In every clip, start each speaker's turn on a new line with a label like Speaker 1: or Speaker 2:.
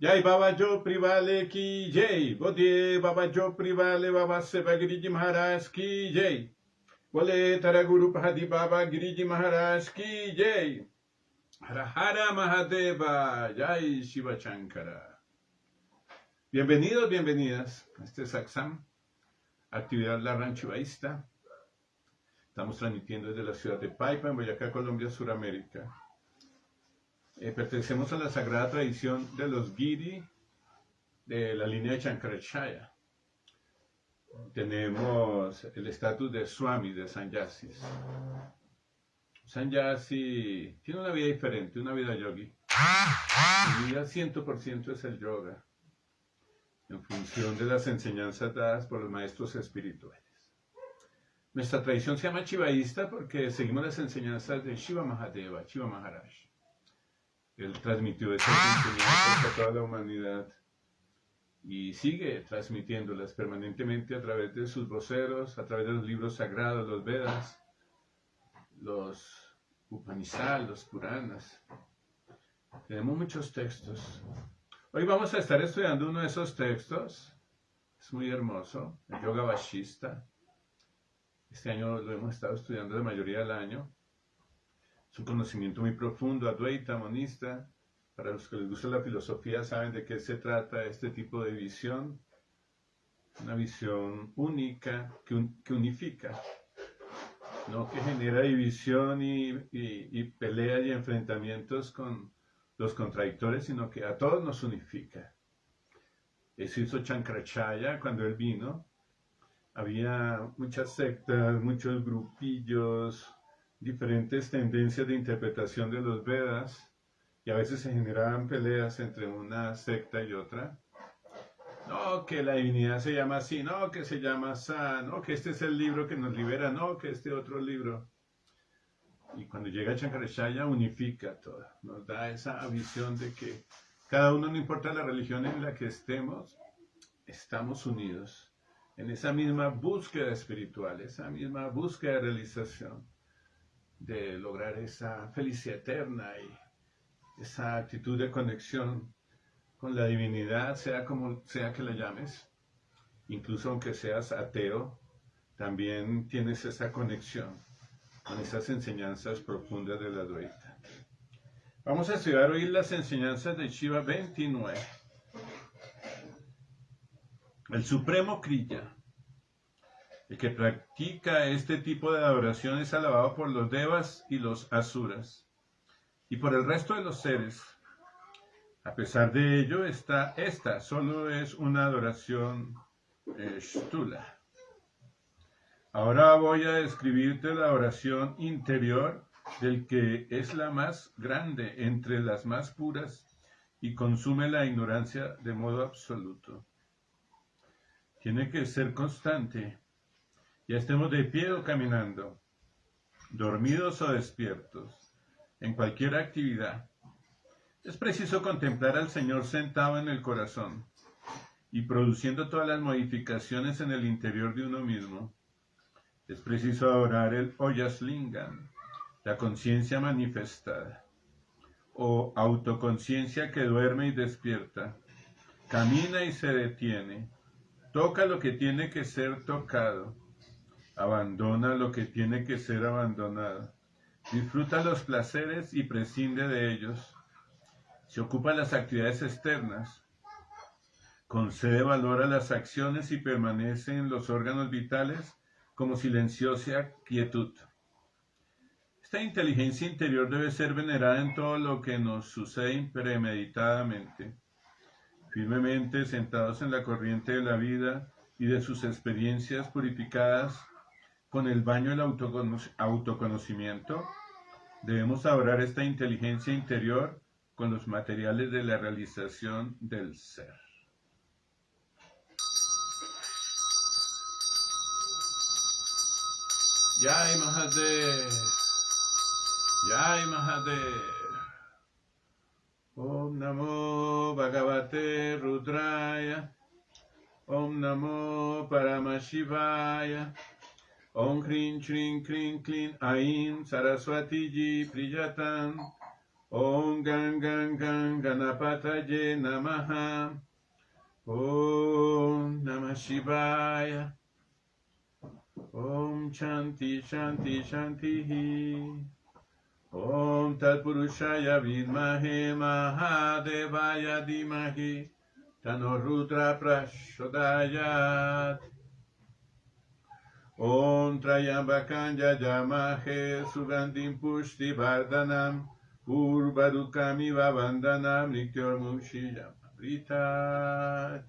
Speaker 1: Jai Baba Jo Privale ki Jai. Bodhi Baba Jo Privale Baba Seva Giriji Maharaj ki Jai. Bole Tara Guru Pahadi Baba Giriji Maharaj ki Jai. Hara Hara Mahadeva. Jai Shiva Shankara. Bienvenidos, bienvenidas a este Satsang, actividad La Ranchivaísta. Estamos transmitiendo desde la ciudad de Paipa, en Boyacá, Colombia, Suramérica. Pertenecemos a la sagrada tradición de los Giri de la línea de Shankaracharya. Tenemos el estatus de Swami, de Sannyasis. Sannyasi tiene una vida diferente, una vida yogi. Mi vida 100% es el yoga, en función de las enseñanzas dadas por los maestros espirituales. Nuestra tradición se llama Shivaísta porque seguimos las enseñanzas de Shiva Mahadeva, Shiva Maharaj. Él transmitió esas enseñanzas a toda la humanidad y sigue transmitiéndolas permanentemente a través de sus voceros, a través de los libros sagrados, los Vedas, los Upanishads, los Puranas. Tenemos muchos textos. Hoy vamos a estar estudiando uno de esos textos. Es muy hermoso, el Yoga Vashista. Este año lo hemos estado estudiando la mayoría del año. Es un conocimiento muy profundo, Advaita, monista. Para los que les gusta la filosofía saben de qué se trata este tipo de visión. Una visión única que unifica, no que genera división y pelea y enfrentamientos con los contradictores, sino que a todos nos unifica. Eso hizo Shankaracharya cuando él vino. Había muchas sectas, muchos grupillos, diferentes tendencias de interpretación de los Vedas, y a veces se generaban peleas entre una secta y otra. No, que la divinidad se llama así, no, que se llama así, no, que este es el libro que nos libera, no, que este otro libro. Y cuando llega Shankaracharya unifica todo, nos da esa visión de que cada uno, no importa la religión en la que estemos, estamos unidos en esa misma búsqueda espiritual, esa misma búsqueda de realización, de lograr esa felicidad eterna y esa actitud de conexión con la divinidad, sea como sea que la llames. Incluso aunque seas ateo, también tienes esa conexión con esas enseñanzas profundas de la Advaita. Vamos a estudiar hoy las enseñanzas de Shiva 29. El Supremo Kriya. El que practica este tipo de adoración es alabado por los Devas y los Asuras, y por el resto de los seres. A pesar de ello, esta solo es una adoración shtula. Ahora voy a describirte la oración interior del que es la más grande entre las más puras y consume la ignorancia de modo absoluto. Tiene que ser constante, ya estemos de pie o caminando, dormidos o despiertos, en cualquier actividad. Es preciso contemplar al Señor sentado en el corazón y produciendo todas las modificaciones en el interior de uno mismo. Es preciso adorar el Oyaslingam, la conciencia manifestada, o autoconciencia que duerme y despierta, camina y se detiene, toca lo que tiene que ser tocado, abandona lo que tiene que ser abandonado, disfruta los placeres y prescinde de ellos, se ocupa de las actividades externas, concede valor a las acciones y permanece en los órganos vitales como silenciosa quietud. Esta inteligencia interior debe ser venerada en todo lo que nos sucede premeditadamente, firmemente sentados en la corriente de la vida y de sus experiencias purificadas con el baño del autoconocimiento. Debemos adorar esta inteligencia interior con los materiales de la realización del ser. Jai Mahadev, Jai Mahadev. Om Namo Bhagavate Rudraya, Om Namo Paramashivaya, Om Krim Shrim Krim Klim Aim Saraswati Ji Priyatam, Om Ganapataye Namaha. Om Namah Shivaya. Om Shanti Shanti Shanti. Om Tat Purushaya Vidmahe Mahadevaya Dimahi Tano Rudra Prachodayat. Om Trayambakan Yajamahe Sugandim Pushti Vardhanam Urvarukami Vavandanam Niktyormushiyam Amritat.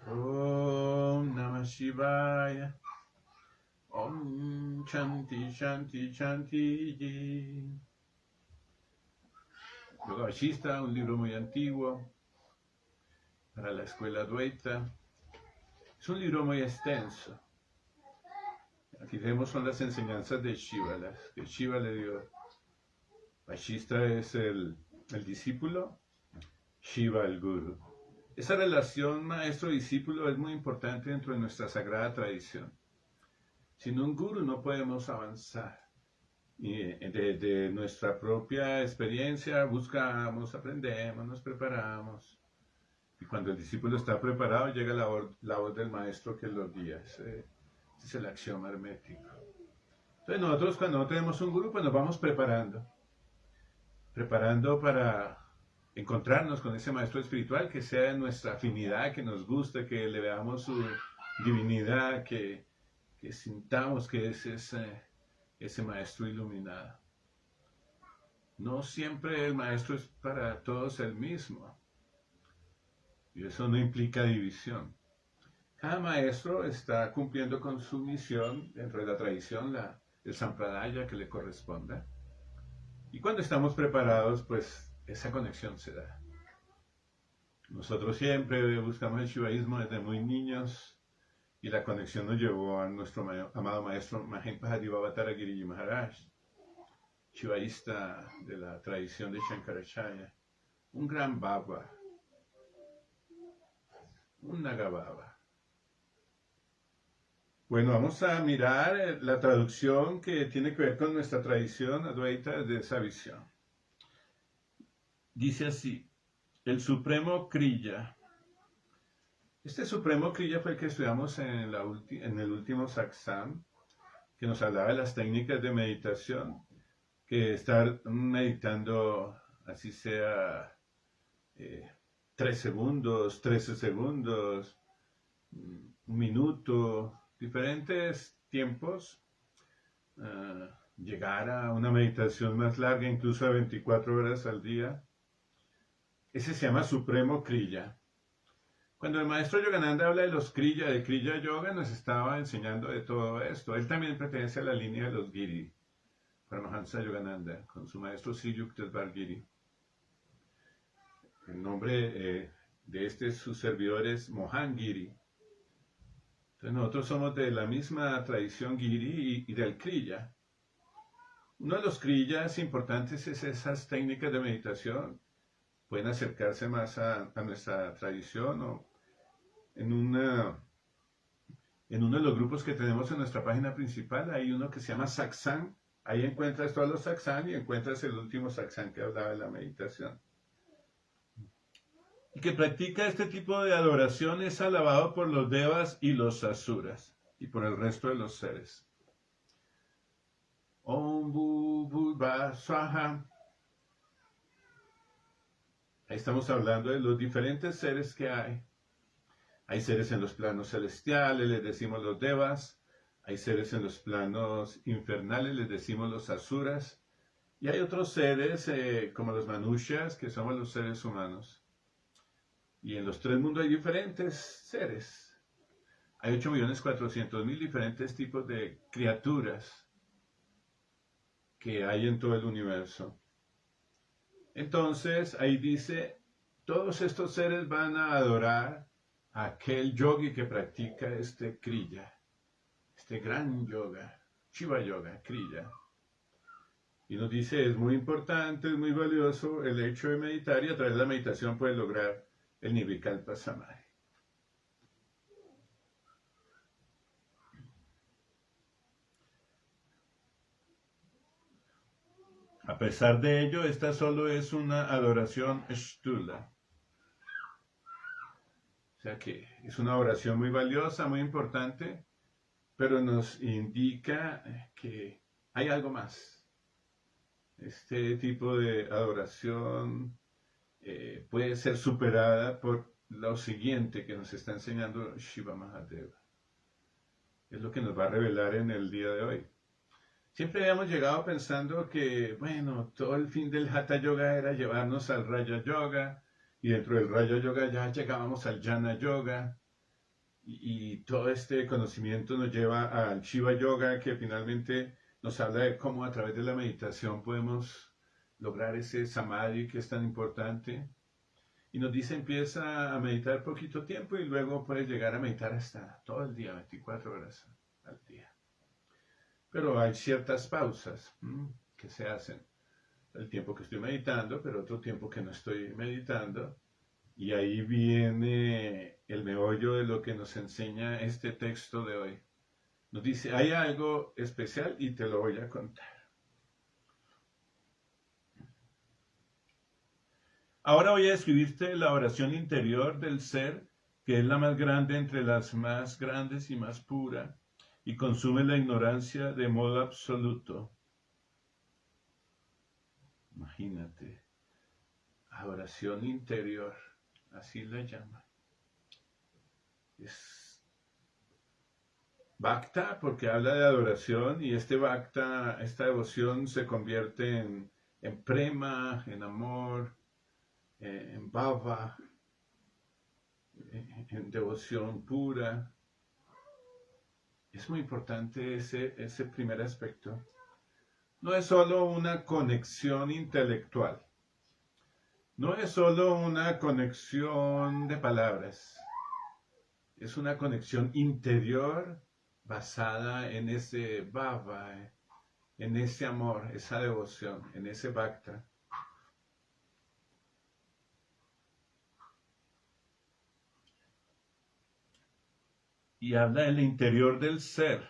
Speaker 1: Om Namah Shivaya. Om Shanti Shanti Shanti. Yoga Vashista, un libro muy antiguo para la escuela Advaita. Es un libro muy extenso. Aquí tenemos son las enseñanzas de Shiva, las que Shiva le dio. Vashista es el discípulo, Shiva el guru. Esa relación maestro-discípulo es muy importante dentro de nuestra sagrada tradición. Sin un guru no podemos avanzar. Y de nuestra propia experiencia buscamos, aprendemos, nos preparamos. Y cuando el discípulo está preparado, llega la voz del maestro que lo guía. Ese es el axioma hermético. Entonces nosotros cuando no tenemos un guru, pues nos vamos preparando para encontrarnos con ese maestro espiritual que sea de nuestra afinidad, que nos guste, que le veamos su divinidad, que sintamos que es ese maestro iluminado. No siempre el maestro es para todos el mismo. Y eso no implica división. Cada maestro está cumpliendo con su misión dentro de la tradición, el sampradaya que le corresponda. Y cuando estamos preparados, pues esa conexión se da. Nosotros siempre buscamos el shivaísmo desde muy niños. Y la conexión nos llevó a nuestro amado maestro Mahenpajadivavattara Giriji Maharaj, shivaísta de la tradición de Shankaracharya, un gran baba, un nagababa. Bueno, vamos a mirar la traducción que tiene que ver con nuestra tradición advaita de esa visión. Dice así, el Supremo Kriya. Este Supremo Kriya fue el que estudiamos en el último satsang, que nos hablaba de las técnicas de meditación, que estar meditando, así sea 3 segundos, 13 segundos, 1 minuto, diferentes tiempos, llegar a una meditación más larga, incluso a 24 horas al día. Ese se llama Supremo Kriya. Cuando el maestro Yogananda habla de los Kriya, de Kriya Yoga, nos estaba enseñando de todo esto. Él también pertenece a la línea de los Giri, Paramahansa Yogananda, con su maestro Sri Yuktesvar Giri. El nombre de sus servidores, Mohan Giri. Entonces nosotros somos de la misma tradición Giri y del Kriya. Uno de los Kriyas importantes es esas técnicas de meditación. Pueden acercarse más a nuestra tradición o en uno de los grupos que tenemos en nuestra página principal hay uno que se llama Satsang. Ahí encuentras todos los Satsang y encuentras el último Satsang que hablaba de la meditación. Y que practica este tipo de adoración es alabado por los devas y los asuras y por el resto de los seres. Om Bhurva Swaha. Ahí estamos hablando de los diferentes seres que hay. Hay seres en los planos celestiales, les decimos los devas. Hay seres en los planos infernales, les decimos los asuras. Y hay otros seres como los manushas, que somos los seres humanos. Y en los 3 mundos hay diferentes seres. Hay 8.400.000 diferentes tipos de criaturas que hay en todo el universo. Entonces, ahí dice, todos estos seres van a adorar a aquel yogi que practica este kriya, este gran yoga, Shiva Yoga, kriya. Y nos dice, es muy importante, es muy valioso el hecho de meditar y a través de la meditación puedes lograr el Nirvikalpa Samadhi. A pesar de ello, esta solo es una adoración shtula. O sea que es una oración muy valiosa, muy importante, pero nos indica que hay algo más. Este tipo de adoración puede ser superada por lo siguiente que nos está enseñando Shiva Mahadeva. Es lo que nos va a revelar en el día de hoy. Siempre habíamos llegado pensando que, bueno, todo el fin del Hatha Yoga era llevarnos al Raya Yoga, y dentro del Raya Yoga ya llegábamos al Jnana Yoga, y todo este conocimiento nos lleva al Shiva Yoga, que finalmente nos habla de cómo a través de la meditación podemos lograr ese Samadhi que es tan importante. Y nos dice, empieza a meditar poquito tiempo y luego puedes llegar a meditar hasta todo el día, 24 horas al día. Pero hay ciertas pausas que se hacen. El tiempo que estoy meditando, pero otro tiempo que no estoy meditando. Y ahí viene el meollo de lo que nos enseña este texto de hoy. Nos dice, hay algo especial y te lo voy a contar. Ahora voy a escribirte la oración interior del ser, que es la más grande entre las más grandes y más pura, y consume la ignorancia de modo absoluto. Imagínate, adoración interior, así la llama. Es Bhakta porque habla de adoración, y este Bhakta, esta devoción se convierte en prema, en amor, en bhava, en devoción pura. Es muy importante ese primer aspecto. No es solo una conexión intelectual, no es solo una conexión de palabras, es una conexión interior basada en ese bhava, en ese amor, esa devoción, en ese bhakta. Y habla del interior del ser.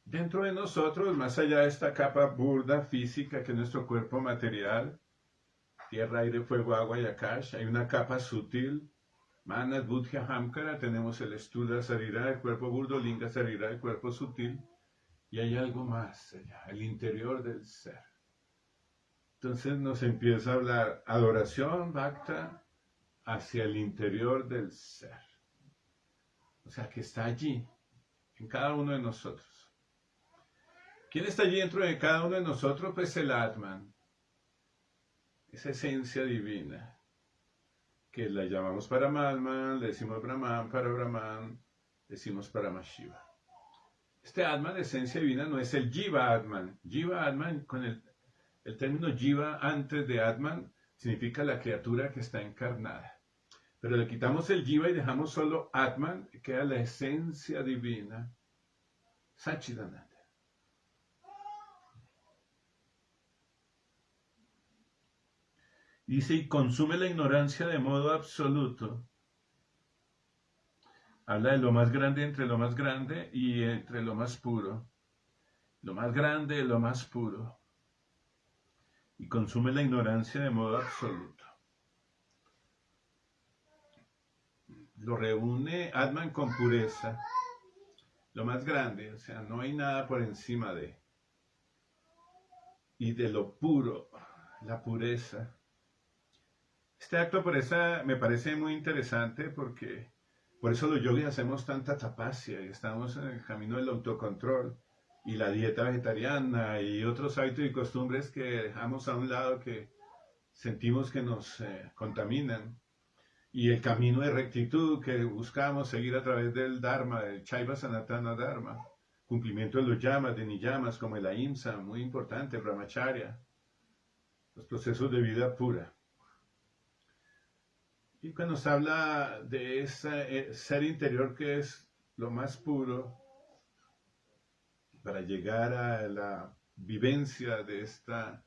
Speaker 1: Dentro de nosotros, más allá de esta capa burda física que es nuestro cuerpo material, tierra, aire, fuego, agua y akash, hay una capa sutil, manas, buddhi, ahamkara, tenemos el stula sarira, el cuerpo burdo, linga sarira, el cuerpo sutil, y hay algo más allá, el interior del ser. Entonces nos empieza a hablar adoración, bhakta, hacia el interior del ser. O sea, que está allí, en cada uno de nosotros. ¿Quién está allí dentro de cada uno de nosotros? Pues el Atman, esa esencia divina, que la llamamos Paramatman, le decimos Brahman, para Brahman, decimos Paramashiva. Este Atman, de esencia divina, no es el Jiva Atman. Jiva Atman, con el término Jiva antes de Atman, significa la criatura que está encarnada. Pero le quitamos el Jiva y dejamos solo Atman, que queda la esencia divina, Satchidananda. Dice, y consume la ignorancia de modo absoluto. Habla de lo más grande entre lo más grande y entre lo más puro. Lo más grande, lo más puro. Y consume la ignorancia de modo absoluto. Lo reúne Atman con pureza. Lo más grande, o sea, no hay nada por encima de. Y de lo puro, la pureza. Este acto de pureza me parece muy interesante porque por eso los yogis hacemos tanta tapasya y estamos en el camino del autocontrol y la dieta vegetariana y otros hábitos y costumbres que dejamos a un lado que sentimos que nos contaminan. Y el camino de rectitud que buscamos seguir a través del Dharma, del Chaiva Sanatana Dharma, cumplimiento de los yamas, de niyamas, como el ahimsa, muy importante, brahmacharya, los procesos de vida pura. Y cuando nos habla de ese ser interior que es lo más puro, para llegar a la vivencia de esta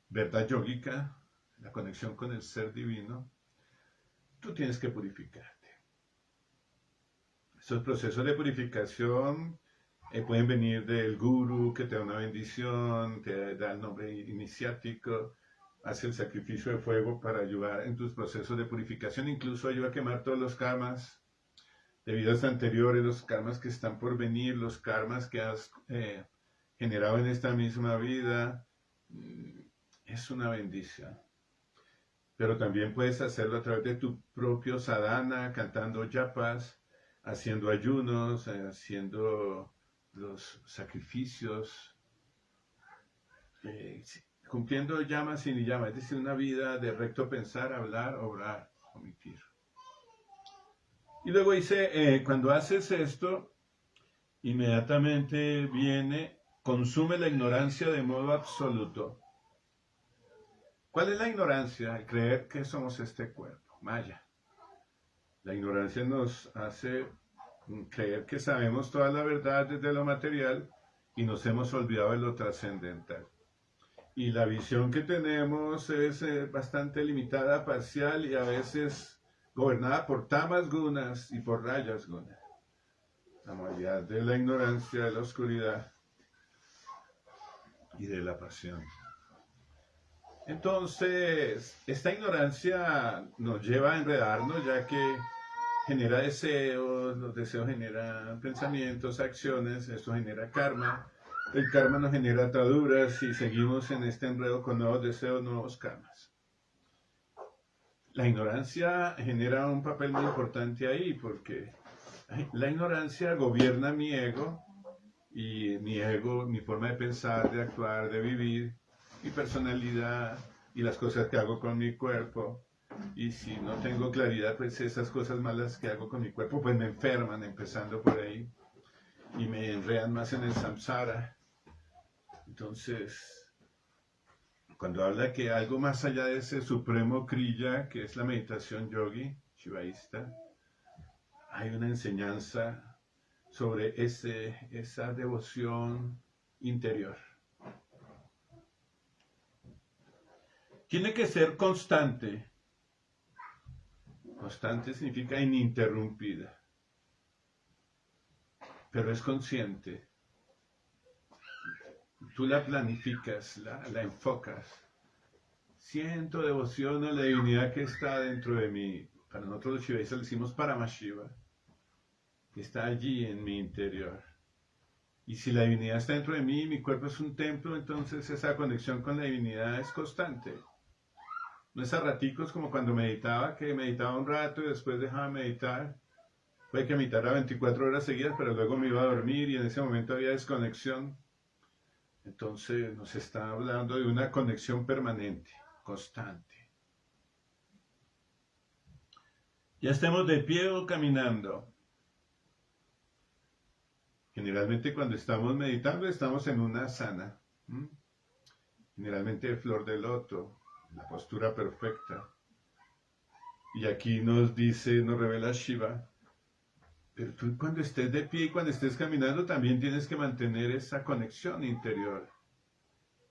Speaker 1: verdad yógica, la conexión con el ser divino, tú tienes que purificarte. Esos procesos de purificación Pueden venir del guru que te da una bendición, te da el nombre iniciático, hace el sacrificio de fuego para ayudar en tus procesos de purificación, incluso ayuda a quemar todos los karmas de vidas anteriores, los karmas que están por venir, los karmas que has generado en esta misma vida. Es una bendición. Pero también puedes hacerlo a través de tu propio sadhana, cantando yapas, haciendo ayunos, haciendo los sacrificios, cumpliendo llamas sin llama, es decir, una vida de recto pensar, hablar, obrar, omitir. Y luego dice, cuando haces esto, inmediatamente viene, consume la ignorancia de modo absoluto. ¿Cuál es la ignorancia? El creer que somos este cuerpo, Maya. La ignorancia nos hace creer que sabemos toda la verdad desde lo material y nos hemos olvidado de lo trascendental. Y la visión que tenemos es bastante limitada, parcial y a veces gobernada por tamas gunas y por rayas gunas. La modalidad de la ignorancia, de la oscuridad y de la pasión. Entonces, esta ignorancia nos lleva a enredarnos, ya que genera deseos, los deseos generan pensamientos, acciones, esto genera karma, el karma nos genera ataduras y seguimos en este enredo con nuevos deseos, nuevos karmas. La ignorancia genera un papel muy importante ahí porque la ignorancia gobierna mi ego y mi forma de pensar, de actuar, de vivir, mi personalidad y las cosas que hago con mi cuerpo. Y si no tengo claridad, pues esas cosas malas que hago con mi cuerpo, pues me enferman, empezando por ahí, y me enredan más en el samsara. Entonces, cuando habla que algo más allá de ese supremo kriya, que es la meditación yogi, shivaísta, hay una enseñanza sobre esa devoción interior. Tiene que ser constante. Constante significa ininterrumpida. Pero es consciente. Tú la planificas, la enfocas. Siento devoción a la divinidad que está dentro de mí. Para nosotros los shivaístas le decimos Paramashiva, que está allí en mi interior. Y si la divinidad está dentro de mí, mi cuerpo es un templo, entonces esa conexión con la divinidad es constante. No es a raticos como cuando meditaba, que meditaba un rato y después dejaba de meditar. Puede que meditara 24 horas seguidas, pero luego me iba a dormir y en ese momento había desconexión. Entonces nos está hablando de una conexión permanente, constante. Ya estemos de pie o caminando. Generalmente cuando estamos meditando estamos en una asana. Generalmente flor de loto, la postura perfecta. Y aquí nos dice, nos revela Shiva, pero tú cuando estés de pie y cuando estés caminando también tienes que mantener esa conexión interior,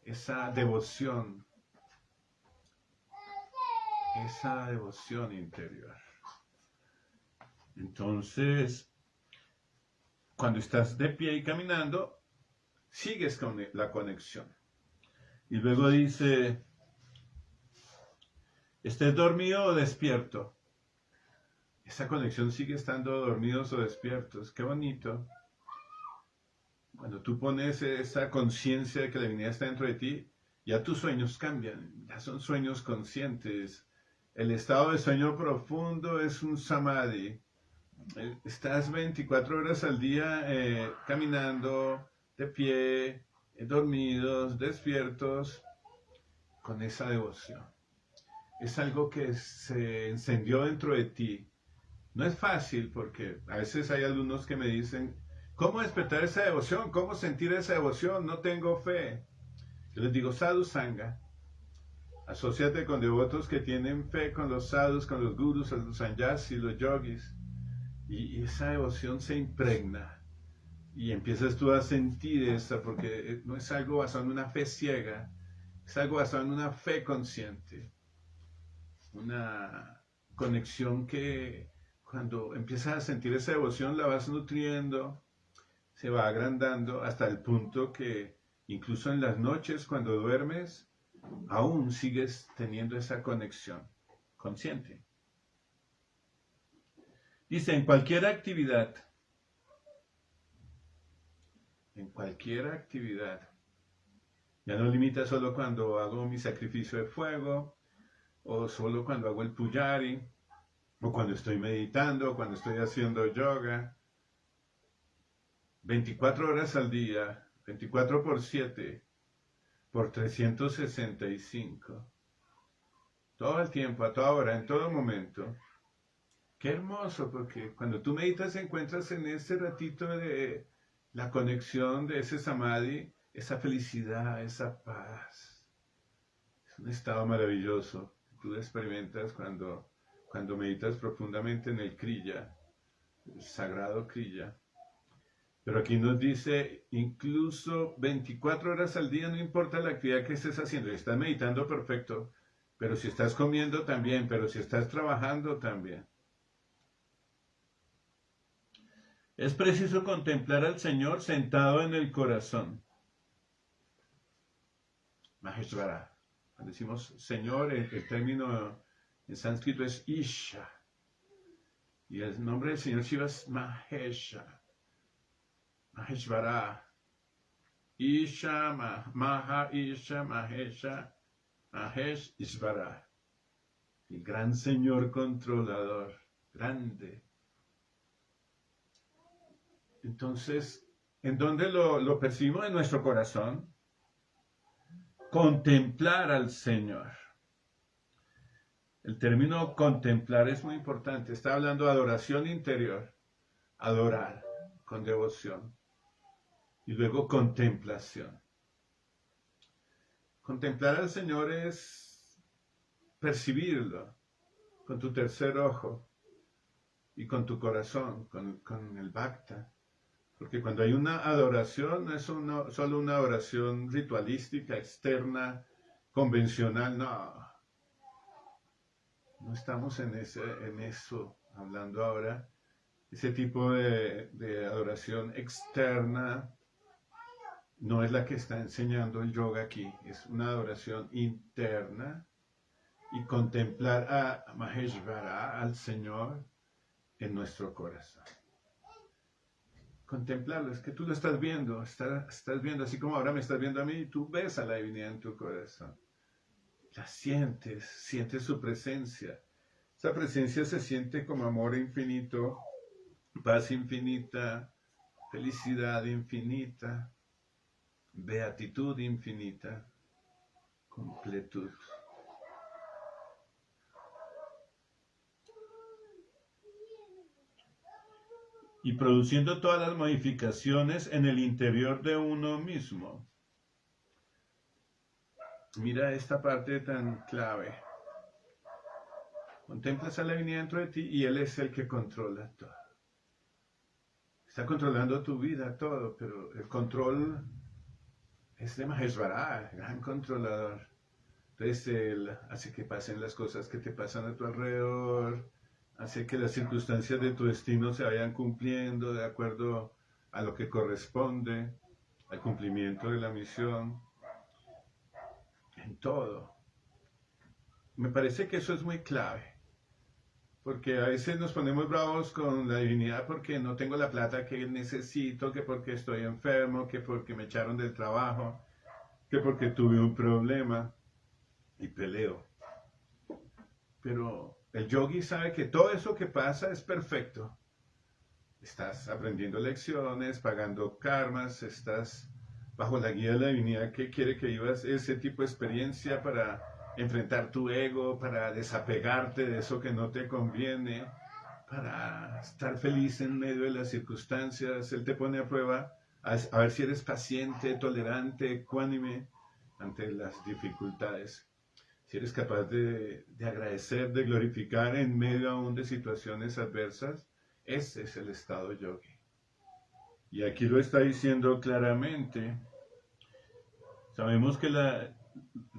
Speaker 1: esa devoción interior. Entonces, cuando estás de pie y caminando, sigues con la conexión. Y luego dice, estés dormido o despierto. Esa conexión sigue estando dormidos o despiertos. Qué bonito. Cuando tú pones esa conciencia de que la divinidad está dentro de ti, ya tus sueños cambian. Ya son sueños conscientes. El estado de sueño profundo es un samadhi. Estás 24 horas al día caminando, de pie, dormidos, despiertos, con esa devoción. Es algo que se encendió dentro de ti. No es fácil porque a veces hay alumnos que me dicen, ¿cómo despertar esa devoción? ¿Cómo sentir esa devoción? No tengo fe. Yo les digo, sadhu sangha. Asociate con devotos que tienen fe, con los sadhus, con los gurus, los sannyasis, los yogis. Y esa devoción se impregna. Y empiezas tú a sentir esa, porque no es algo basado en una fe ciega, es algo basado en una fe consciente. Una conexión que cuando empiezas a sentir esa devoción la vas nutriendo, se va agrandando hasta el punto que incluso en las noches cuando duermes, aún sigues teniendo esa conexión consciente. Dice, en cualquier actividad, ya no limita solo cuando hago mi sacrificio de fuego, o solo cuando hago el pujari, o cuando estoy meditando, o cuando estoy haciendo yoga. 24 horas al día, 24 por 7, por 365. Todo el tiempo, a toda hora, en todo momento. Qué hermoso, porque cuando tú meditas encuentras en ese ratito de la conexión de ese samadhi, esa felicidad, esa paz. Es un estado maravilloso que tú experimentas cuando meditas profundamente en el Kriya, el sagrado Kriya. Pero aquí nos dice, incluso 24 horas al día, no importa la actividad que estés haciendo, si estás meditando, perfecto, pero si estás comiendo también, pero si estás trabajando también. Es preciso contemplar al Señor sentado en el corazón. Maheshvara. Cuando decimos Señor, el término en sánscrito es Isha. Y el nombre del Señor Shiva es Mahesha. Maheshvara. Isha, Maha, Isha, Mahesha, Mahesh, Ishvara. El gran Señor controlador. Grande. Entonces, ¿en dónde lo percibimos? En nuestro corazón. Contemplar al Señor. El término contemplar es muy importante. Está hablando de adoración interior. Adorar con devoción. Y luego contemplación. Contemplar al Señor es percibirlo con tu tercer ojo y con tu corazón, con el bhakta. Porque cuando hay una adoración, no es solo una adoración ritualística, externa, convencional, no. No estamos en eso, hablando ahora. Ese tipo de adoración externa no es la que está enseñando el yoga aquí. Es una adoración interna y contemplar a Maheshvara, al Señor, en nuestro corazón. Contemplarlo, es que tú lo estás viendo, estás viendo, así como ahora me estás viendo a mí, y tú ves a la divinidad en tu corazón. La sientes su presencia. Esa presencia se siente como amor infinito, paz infinita, felicidad infinita, beatitud infinita, completud. Y produciendo todas las modificaciones en el interior de uno mismo. Mira esta parte tan clave. Contemplas a la divinidad dentro de ti y Él es el que controla todo. Está controlando tu vida, todo, pero el control es de Maheshvara, el gran controlador. Entonces Él hace que pasen las cosas que te pasan a tu alrededor, hace que las circunstancias de tu destino se vayan cumpliendo de acuerdo a lo que corresponde, al cumplimiento de la misión, en todo. Me parece que eso es muy clave, porque a veces nos ponemos bravos con la divinidad porque no tengo la plata que necesito, que porque estoy enfermo, que porque me echaron del trabajo, que porque tuve un problema y peleo. Pero el yogi sabe que todo eso que pasa es perfecto. Estás aprendiendo lecciones, pagando karmas, estás bajo la guía de la divinidad que quiere que vivas ese tipo de experiencia para enfrentar tu ego, para desapegarte de eso que no te conviene, para estar feliz en medio de las circunstancias. Él te pone a prueba a ver si eres paciente, tolerante, ecuánime ante las dificultades. Si eres capaz de agradecer, de glorificar en medio aún de situaciones adversas, ese es el estado yogi. Y aquí lo está diciendo claramente. Sabemos que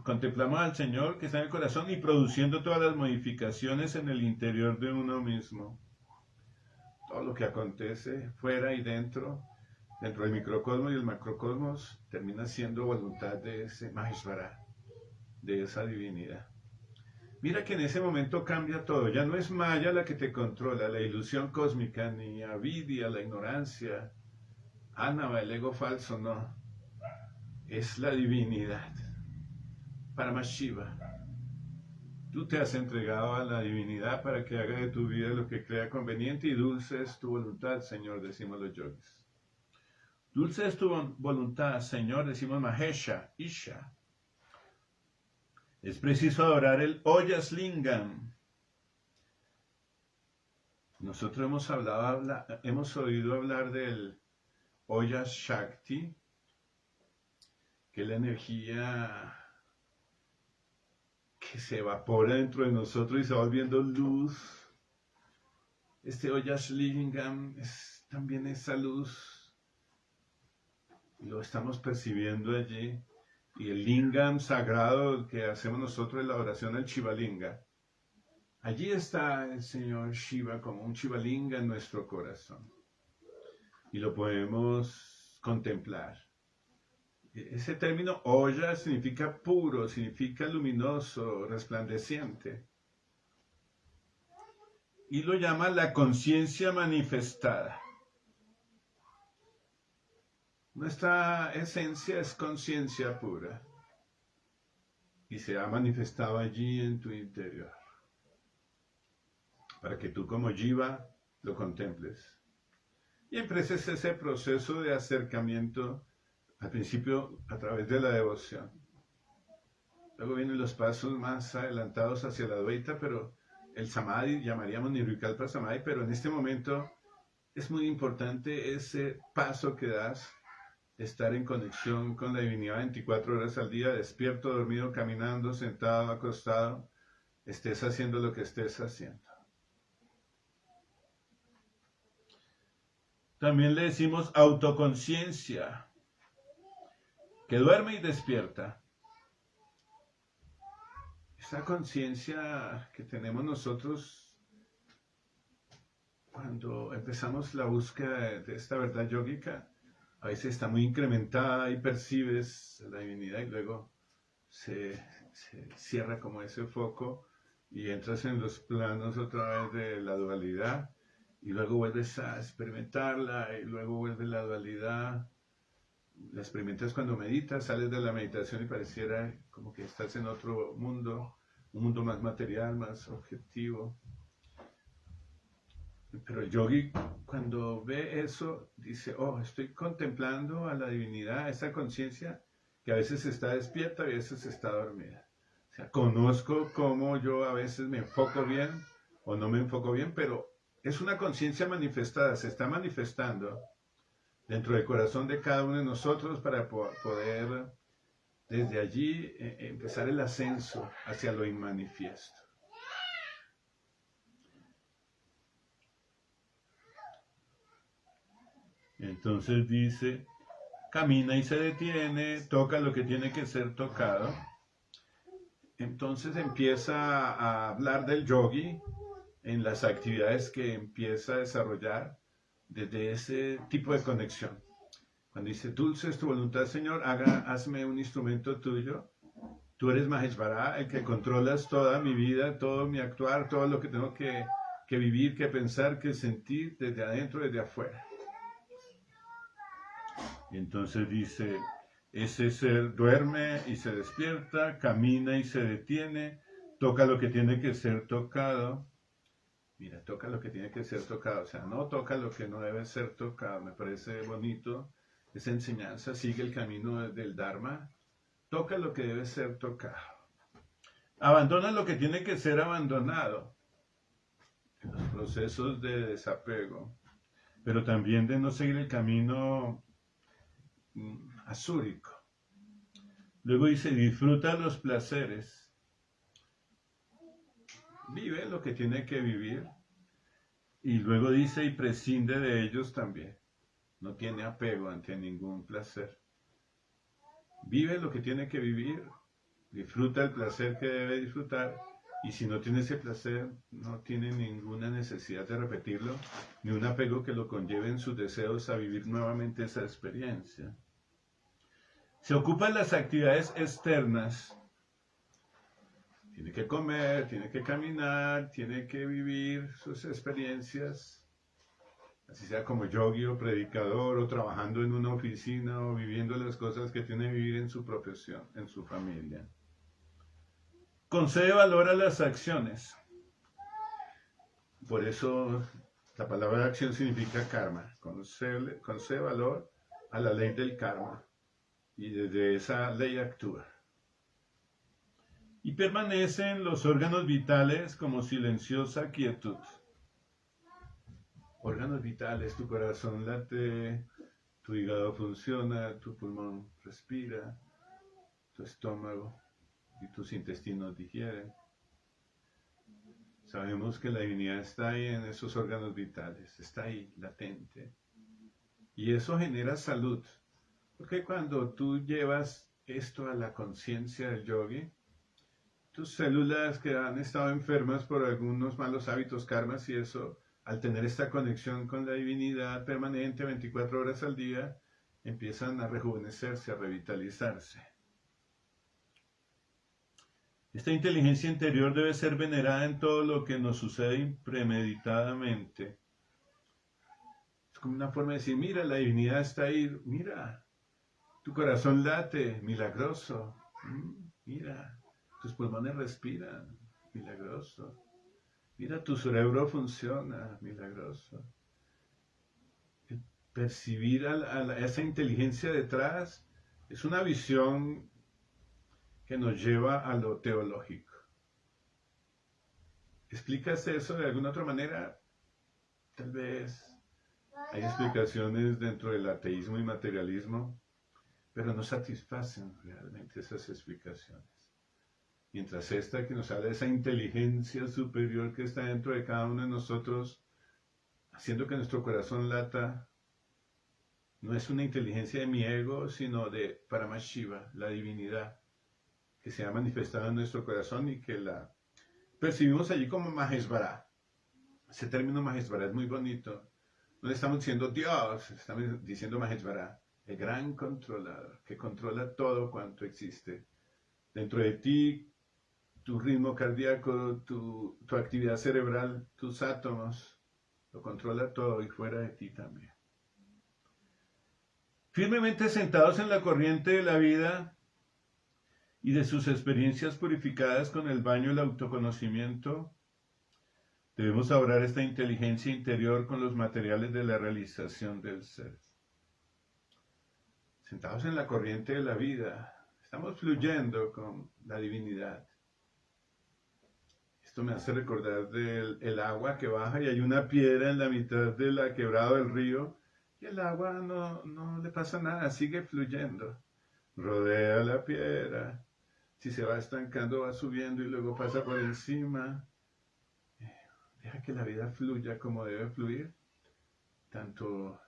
Speaker 1: contemplamos al Señor que está en el corazón y produciendo todas las modificaciones en el interior de uno mismo. Todo lo que acontece fuera y dentro dentro del microcosmos y el macrocosmos, termina siendo voluntad de ese Maheshvara, de esa divinidad. Mira que en ese momento cambia todo, ya no es Maya la que te controla, la ilusión cósmica, ni avidia, la ignorancia, Anava, el ego falso, no, es la divinidad, Paramashiva. Tú te has entregado a la divinidad para que haga de tu vida lo que crea conveniente y dulce es tu voluntad, Señor, decimos los yogis. Dulce es tu voluntad, Señor, decimos Mahesha, Isha. Es preciso adorar el Oyas Lingam. Nosotros hemos oído hablar del Oyas Shakti, que es la energía que se evapora dentro de nosotros y se va volviendo luz. Este Oyas Lingam es también esa luz. Lo estamos percibiendo allí. Y el lingam sagrado que hacemos nosotros en la oración al Shivalinga. Allí está el Señor Shiva como un Shivalinga en nuestro corazón. Y lo podemos contemplar. Ese término Oya significa puro, significa luminoso, resplandeciente. Y lo llama la conciencia manifestada. Nuestra esencia es conciencia pura y se ha manifestado allí en tu interior para que tú como Jiva lo contemples y empieces ese proceso de acercamiento al principio a través de la devoción. Luego vienen los pasos más adelantados hacia la Advaita, pero el Samadhi, llamaríamos Nirvikalpa Samadhi, pero en este momento es muy importante ese paso que das, estar en conexión con la divinidad 24 horas al día, despierto, dormido, caminando, sentado, acostado, estés haciendo lo que estés haciendo. También le decimos autoconciencia, que duerme y despierta. Esa conciencia que tenemos nosotros cuando empezamos la búsqueda de esta verdad yógica, a veces está muy incrementada y percibes la divinidad y luego se cierra como ese foco y entras en los planos otra vez de la dualidad y luego vuelves a experimentarla y luego vuelve la dualidad. La experimentas cuando meditas, sales de la meditación y pareciera como que estás en otro mundo, un mundo más material, más objetivo. Pero el yogi cuando ve eso dice, oh, estoy contemplando a la divinidad, esa conciencia que a veces está despierta y a veces está dormida. O sea, conozco cómo yo a veces me enfoco bien o no me enfoco bien, pero es una conciencia manifestada, se está manifestando dentro del corazón de cada uno de nosotros para poder desde allí empezar el ascenso hacia lo inmanifiesto. Entonces dice, camina y se detiene, toca lo que tiene que ser tocado. Entonces empieza a hablar del yogi en las actividades que empieza a desarrollar desde ese tipo de conexión. Cuando dice, dulce es tu voluntad, Señor, hazme un instrumento tuyo. Tú eres Maheshvara, el que controlas toda mi vida, todo mi actuar, todo lo que tengo que vivir, que pensar, que sentir desde adentro, desde afuera. Y entonces dice, ese ser duerme y se despierta, camina y se detiene, toca lo que tiene que ser tocado. Mira, toca lo que tiene que ser tocado, o sea, no toca lo que no debe ser tocado. Me parece bonito esa enseñanza, sigue el camino del Dharma, toca lo que debe ser tocado. Abandona lo que tiene que ser abandonado en los procesos de desapego, pero también de no seguir el camino asúrico. Luego dice, disfruta los placeres. Vive lo que tiene que vivir. Y luego dice, y prescinde de ellos también. No tiene apego ante ningún placer. Vive lo que tiene que vivir. Disfruta el placer que debe disfrutar. Y si no tiene ese placer, no tiene ninguna necesidad de repetirlo, ni un apego que lo conlleve en sus deseos a vivir nuevamente esa experiencia. Se ocupa en las actividades externas. Tiene que comer, tiene que caminar, tiene que vivir sus experiencias, así sea como yogi o predicador, o trabajando en una oficina, o viviendo las cosas que tiene que vivir en su profesión, en su familia. Concede valor a las acciones. Por eso la palabra acción significa karma. Concede valor a la ley del karma. Y desde esa ley actúa. Y permanecen los órganos vitales como silenciosa quietud. Órganos vitales, tu corazón late, tu hígado funciona, tu pulmón respira, tu estómago y tus intestinos digieren. Sabemos que la divinidad está ahí en esos órganos vitales, está ahí, latente. Y eso genera salud. Porque cuando tú llevas esto a la conciencia del yogi, tus células que han estado enfermas por algunos malos hábitos, karmas y eso, al tener esta conexión con la divinidad permanente 24 horas al día, empiezan a rejuvenecerse, a revitalizarse. Esta inteligencia interior debe ser venerada en todo lo que nos sucede premeditadamente. Es como una forma de decir, mira, la divinidad está ahí, mira, tu corazón late, milagroso, mira, tus pulmones respiran, milagroso. Mira, tu cerebro funciona, milagroso. Percibir a esa inteligencia detrás es una visión que nos lleva a lo teológico. ¿Explicas eso de alguna otra manera? Tal vez hay explicaciones dentro del ateísmo y materialismo, pero no satisfacen realmente esas explicaciones. Mientras esta que nos habla de esa inteligencia superior que está dentro de cada uno de nosotros, haciendo que nuestro corazón lata, no es una inteligencia de mi ego, sino de Paramashiva, la divinidad, que se ha manifestado en nuestro corazón y que la percibimos allí como Maheshvara. Ese término Maheshvara es muy bonito. No le estamos diciendo Dios, estamos diciendo Maheshvara, el gran controlador, que controla todo cuanto existe. Dentro de ti, tu ritmo cardíaco, tu actividad cerebral, tus átomos, lo controla todo y fuera de ti también. Firmemente sentados en la corriente de la vida y de sus experiencias purificadas con el baño del autoconocimiento, debemos obrar esta inteligencia interior con los materiales de la realización del ser. Sentados en la corriente de la vida, estamos fluyendo con la divinidad. Esto me hace recordar del agua que baja y hay una piedra en la mitad de la quebrada del río y el agua no le pasa nada, sigue fluyendo. Rodea la piedra. Si se va estancando, va subiendo y luego pasa por encima. Deja que la vida fluya como debe fluir, tanto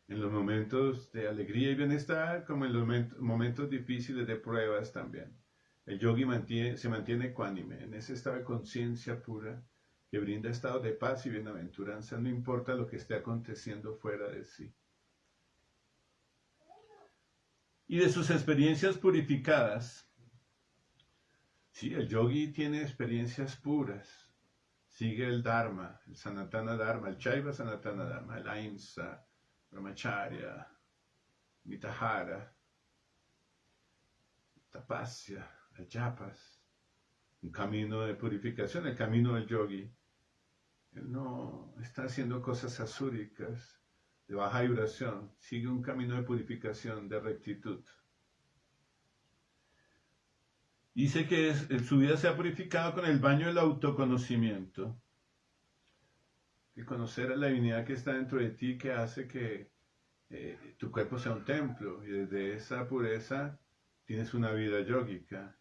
Speaker 1: en los momentos de alegría y bienestar como en los momentos difíciles de pruebas también. El yogi se mantiene ecuánime, en ese estado de conciencia pura que brinda estado de paz y bienaventuranza, no importa lo que esté aconteciendo fuera de sí. Y de sus experiencias purificadas. Sí, el yogi tiene experiencias puras. Sigue el Dharma, el Sanatana Dharma, el Chaiva Sanatana Dharma, el Ahimsa, Brahmacharya, Mitahara, Tapasya, el Yapas, un camino de purificación, el camino del yogi. Él no está haciendo cosas asúricas, de baja vibración, sigue un camino de purificación, de rectitud. Dice que su vida se ha purificado con el baño del autoconocimiento. Y conocer a la divinidad que está dentro de ti, que hace que tu cuerpo sea un templo. Y desde esa pureza tienes una vida yógica,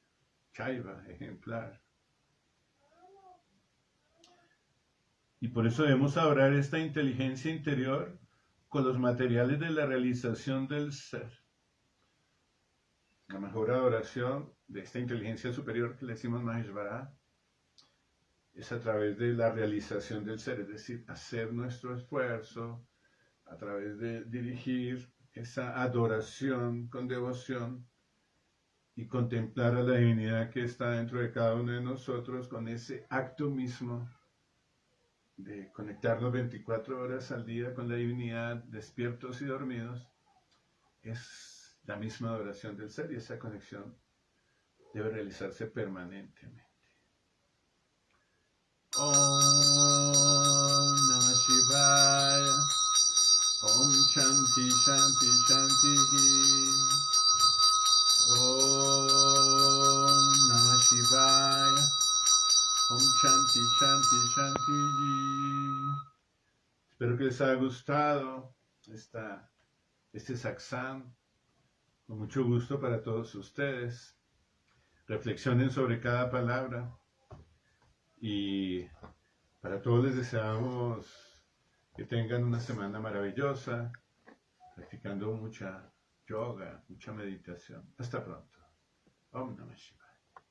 Speaker 1: chaiva, ejemplar. Y por eso debemos obrar esta inteligencia interior con los materiales de la realización del ser. La mejor adoración de esta inteligencia superior que le decimos Maheshvara es a través de la realización del ser, es decir, hacer nuestro esfuerzo, a través de dirigir esa adoración con devoción y contemplar a la divinidad que está dentro de cada uno de nosotros con ese acto mismo de conectarnos 24 horas al día con la divinidad, despiertos y dormidos, es la misma adoración del ser y esa conexión debe realizarse permanentemente. Om Namah Shivaya. Om Shanti Shanti Shanti. Om Namah Shivaya. Om Shanti Shanti Shanti. Espero que les haya gustado este satsang. Con mucho gusto para todos ustedes. Reflexionen sobre cada palabra. Y para todos les deseamos que tengan una semana maravillosa, practicando mucha yoga, mucha meditación. Hasta pronto. Om Namah Shivaya.